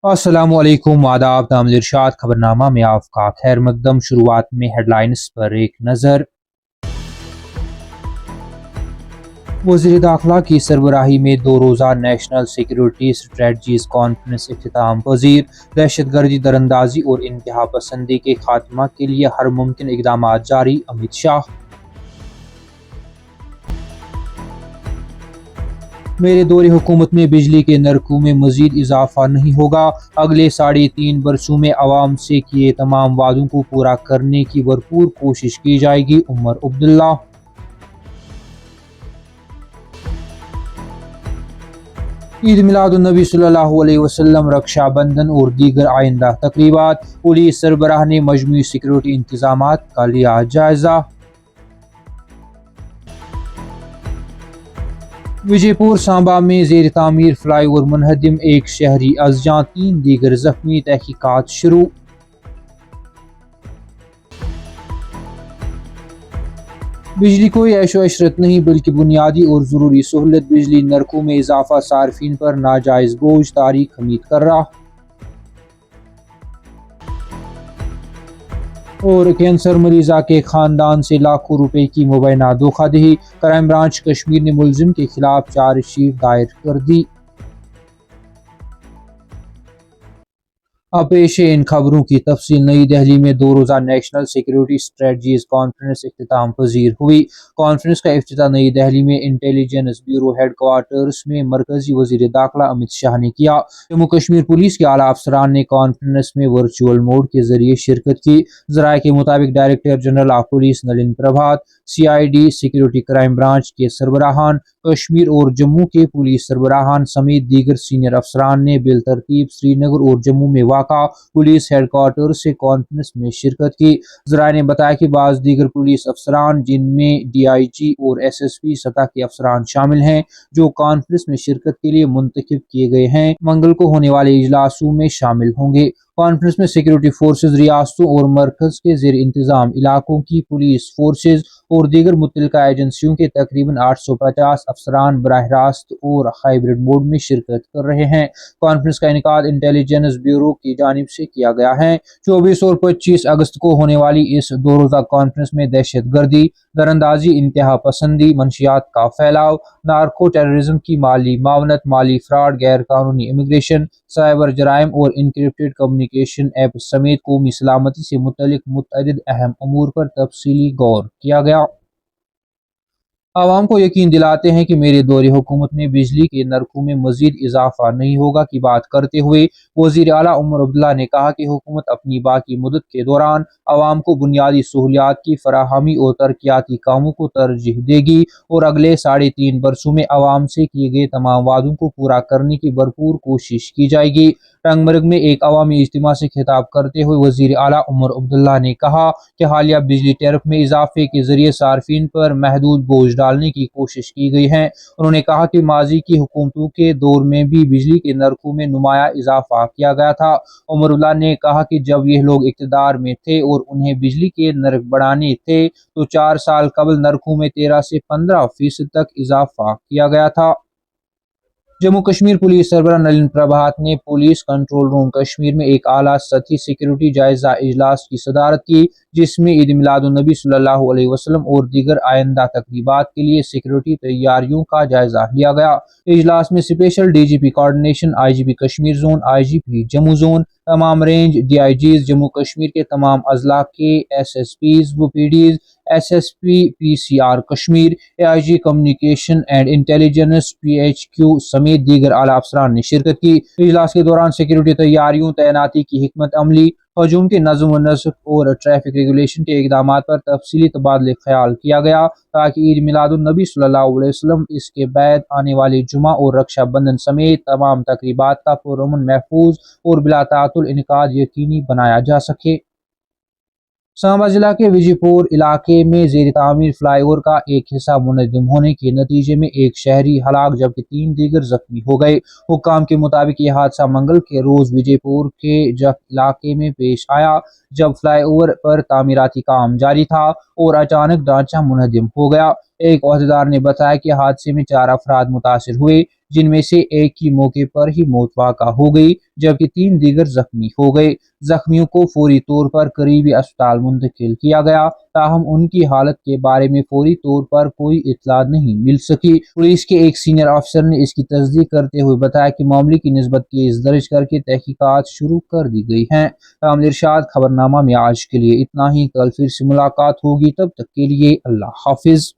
अस्सलामु अलैकुम, आदाब, नाम इरशाद। खबरनामा में आपका खैर मकदम। शुरुआत में हेडलाइंस पर एक नज़र। वज़ीर दाखिला की सरबराही में 2 रोज़ा नेशनल सिक्योरिटी स्ट्रेटजीज कॉन्फ्रेंस इख्तिताम पजीर। दहशत गर्दी, दरअंदाजी और इंतहा पसंदी के खात्मा के लिए हर मुमकिन इक़दाम जारी, अमित शाह। मेरे दौरे हुकूमत में बिजली के नरकों में मजीद इजाफा नहीं होगा। अगले 3.5 बरसों में आवाम से किए तमाम वादों को पूरा करने की भरपूर कोशिश की जाएगी, उमर अब्दुल्ला। ईद मिलादुन्नबी सल्लल्लाहु अलैहि वसल्लम, रक्षा बंधन और दीगर आइंदा तकरीबात। पुलिस सरबराह ने मजमूई सिक्योरिटी इंतजामात का लिया जायजा। विजयपुर सांबा में ज़ेर तामीर फ्लाईओवर मुनहदिम, एक शहरी अज़जां, 3 दीगर जख्मी, तहकीकात शुरू। बिजली कोई ऐशो इशरत नहीं बल्कि बुनियादी और ज़रूरी सहूलत। बिजली नरकों में इजाफा सार्फिन पर नाजायज़ बोझ, तारीख हमीद कर रहा। और कैंसर मरीजा के खानदान से लाखों रुपए की मुबैना धोखाधड़ी। क्राइम ब्रांच कश्मीर ने मुलजिम के खिलाफ चार्जशीट दायर कर दी। अब पेश है इन खबरों की तफसील। नई दिल्ली में 2 रोज़ा नेशनल सिक्योरिटी स्ट्रेटजीज कॉन्फ्रेंस इख्तिताम पजीर हुई। कॉन्फ्रेंस का इफ्तिताह नई दिल्ली में इंटेलिजेंस ब्यूरो हेड क्वार्टर्स में मरकजी वजीर दाखिला अमित शाह ने किया। जम्मू कश्मीर पुलिस के आला अफसरान ने कॉन्फ्रेंस में वर्चुअल मोड के जरिए शिरकत की। जराये के मुताबिक director general of police Nalin Prabhat, CID security crime branch के सरबराहान, कश्मीर और जम्मू के पुलिस सरबराहान समेत दीगर सीनियर अफसरान ने बिलतरतीब श्रीनगर और जम्मू में वाक़ा पुलिस हेडक्वार्टर से कॉन्फ्रेंस में शिरकत की। ज़राए ने बताया कि बाज़ दीगर पुलिस अफसरान, जिनमें DIG और SSP सतह के अफसरान शामिल हैं, जो कॉन्फ्रेंस में शिरकत के लिए मुंतखब किए गए हैं, मंगल को होने वाले इजलासों में शामिल होंगे। कॉन्फ्रेंस में सिक्योरिटी फोर्सेज, रियासतों और मरकज के जेर इंतजाम इलाकों की पुलिस फोर्सेज और दीगर मुतल्लिका एजेंसियों के तकरीबन 850 अफसरान बराह रास्त और हाइब्रिड मोड में शिरकत कर रहे हैं। कॉन्फ्रेंस का इनेकाद इंटेलिजेंस ब्यूरो की जानिब से किया गया है। 24 और 25 अगस्त को होने वाली इस 2 रोज़ा कॉन्फ्रेंस में दहशत गर्दी, दरअंदाजी, इंतहा पसंदी, मंशियात का फैलाव, नार्को टेररिज्म की माली मावनत, माली फ्रॉड, गैर कानूनी इमिग्रेशन, साइबर जराइम और इनक्रिप्टेड कम्युनिकेशन ऐप समेत कौमी सलामती से मुतल्लिक मुतअद्दिद अहम अमूर पर तफसीली गौर किया गया। आवाम को यकीन दिलाते हैं कि मेरे दौरे हुकूमत में बिजली के नरकों में मजीद इजाफा नहीं होगा की बात करते हुए वजीर आला उमर अब्दुल्ला ने कहा कि हुकूमत अपनी बाकी मुद्दत के दौरान आवाम को बुनियादी सहूलियात की फराहमी और तरक्याती कामों को तरजीह देगी और अगले 3.5 बरसों में आवाम से किए गए तमाम वादों को पूरा करने की भरपूर कोशिश की जाएगी। टंगमर्ग में एक अवामी इज्तिमा से खिताब करते हुए वजीर आला उमर अब्दुल्ला ने कहा कि हालिया बिजली टैरिफ में इजाफे के जरिए सार्फिन पर महदूद बोझ डालने की कोशिश की गई है। उन्होंने कहा कि माजी की हुकूमतों के दौर में भी बिजली के नरकों में नुमाया इजाफा किया गया था। उमर अब्दुल्ला ने कहा कि जब यह लोग इक़्तिदार में थे और उन्हें बिजली के नर्क बढ़ाने थे तो 4 साल कबल नरकों में 13 से 15% तक इजाफा किया गया था। जम्मू कश्मीर पुलिस सरबराह नलिन प्रभात ने पुलिस कंट्रोल रूम कश्मीर में एक आला सतही सिक्योरिटी जायजा इजलास की सदारत की, जिसमें ईद मिलादुन्नबी सल्लल्लाहु अलैहि वसल्लम और दीगर आइंदा तकरीबात के लिए सिक्योरिटी तैयारियों का जायजा लिया गया। इजलास में special DGP coordination, IGP Kashmir zone, IGP Jammu zone, तमाम रेंज DIGs, जम्मू कश्मीर के तमाम अजला के SSPs व PDs, SSP PCR Kashmir, AIG communication and intelligence PHQ समेत दीगर आला अफसरान ने शिरकत की। इजलास के दौरान सिक्योरिटी तैयारियों, तैनाती की हिकमत अमली, हजूम के नज़्म व नस्क और ट्रैफिक रेगुलेशन के इक़दामात पर तफसीली तबादले ख्याल किया गया ताकि ईद मिलादुन्नबी सल्लल्लाहु अलैहि वसल्लम, इसके बाद आने वाली जुमा और रक्षा बंधन समेत तमाम तकरीबात का पुरअमन, महफूज और बिला तातुल इनेकाद यकीनी बनाया जा सके। सांबा जिला के विजयपुर इलाके में ज़ेर तामीर फ्लाईओवर का एक हिस्सा मुनहदम होने के नतीजे में एक शहरी हलाक जबकि 3 दीगर जख्मी हो गए। हुक्काम के मुताबिक यह हादसा मंगल के रोज विजयपुर के जख इलाके में पेश आया, जब फ्लाईओवर पर तामीराती काम जारी था और अचानक ढांचा मुनहदम हो गया। एक ओहदेदार ने बताया कि हादसे में 4 अफराद मुतासिर हुए, جن میں سے ایک کی موقع پر ہی موت واقع ہو گئی جبکہ 3 دیگر زخمی ہو گئے۔ زخمیوں کو فوری طور پر قریبی اسپتال منتقل کیا گیا، تاہم ان کی حالت کے بارے میں فوری طور پر کوئی اطلاع نہیں مل سکی۔ پولیس کے ایک سینئر افسر نے اس کی تصدیق کرتے ہوئے بتایا کہ معاملے کی نسبت کیس درج کر کے تحقیقات شروع کر دی گئی ہیں۔ عامر ارشاد خبرنامہ میں آج کے لیے اتنا ہی، کل پھر سے ملاقات ہوگی، تب تک کے لیے اللہ حافظ۔